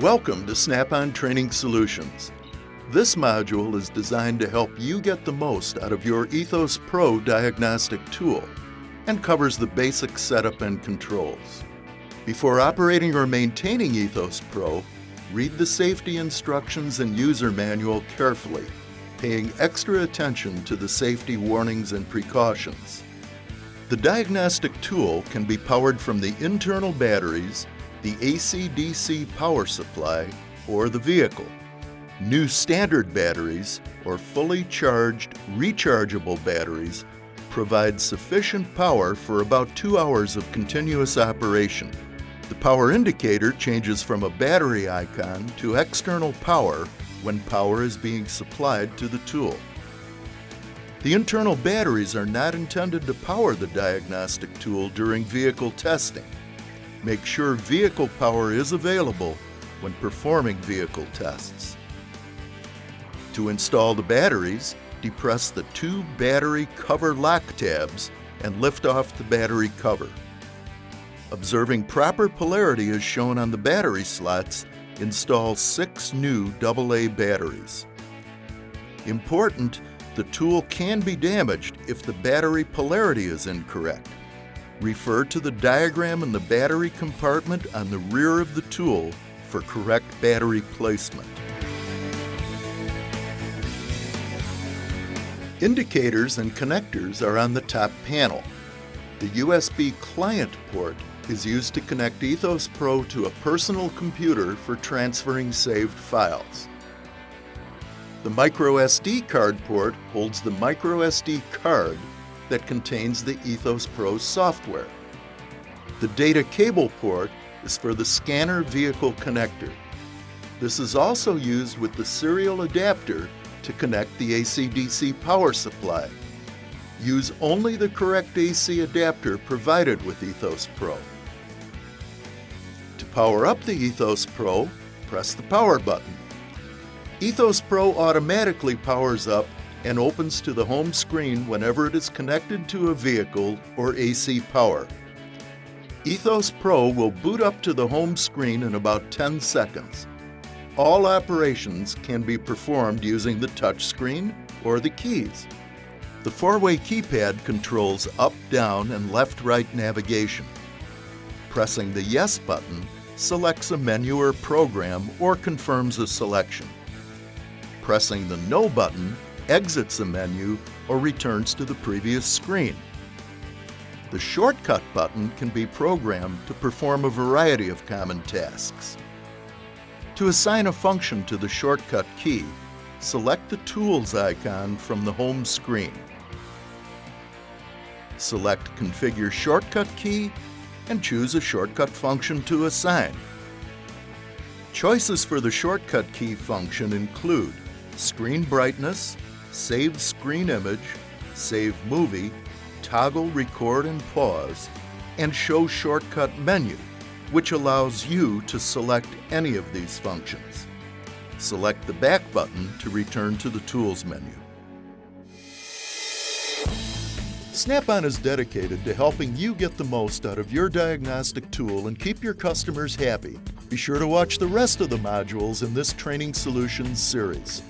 Welcome to Snap-on Training Solutions. This module is designed to help you get the most out of your ETHOS PRO diagnostic tool and covers the basic setup and controls. Before operating or maintaining ETHOS PRO, read the safety instructions and user manual carefully, paying extra attention to the safety warnings and precautions. The diagnostic tool can be powered from the internal batteries, the AC/DC power supply, or the vehicle. New standard batteries, or fully charged, rechargeable batteries, provide sufficient power for about 2 hours of continuous operation. The power indicator changes from a battery icon to external power when power is being supplied to the tool. The internal batteries are not intended to power the diagnostic tool during vehicle testing. Make sure vehicle power is available when performing vehicle tests. To install the batteries, depress the two battery cover lock tabs and lift off the battery cover. Observing proper polarity as shown on the battery slots, install 6 new AA batteries. Important, the tool can be damaged if the battery polarity is incorrect. Refer to the diagram in the battery compartment on the rear of the tool for correct battery placement. Indicators and connectors are on the top panel. The USB client port is used to connect ETHOS PRO to a personal computer for transferring saved files. The microSD card port holds the microSD card that contains the ETHOS PRO software. The data cable port is for the scanner vehicle connector. This is also used with the serial adapter to connect the AC/DC power supply. Use only the correct AC adapter provided with ETHOS PRO. To power up the ETHOS PRO, press the power button. ETHOS PRO automatically powers up and opens to the home screen whenever it is connected to a vehicle or AC power. ETHOS PRO will boot up to the home screen in about 10 seconds. All operations can be performed using the touch screen or the keys. The 4-way keypad controls up, down, and left-right navigation. Pressing the Yes button selects a menu or program or confirms a selection. Pressing the No button exits a menu or returns to the previous screen. The shortcut button can be programmed to perform a variety of common tasks. To assign a function to the shortcut key, select the Tools icon from the home screen. Select Configure Shortcut Key and choose a shortcut function to assign. Choices for the shortcut key function include Screen Brightness, Save Screen Image, Save Movie, Toggle Record and Pause, and Show Shortcut Menu, which allows you to select any of these functions. Select the back button to return to the Tools menu. Snap-on is dedicated to helping you get the most out of your diagnostic tool and keep your customers happy. Be sure to watch the rest of the modules in this Training Solutions series.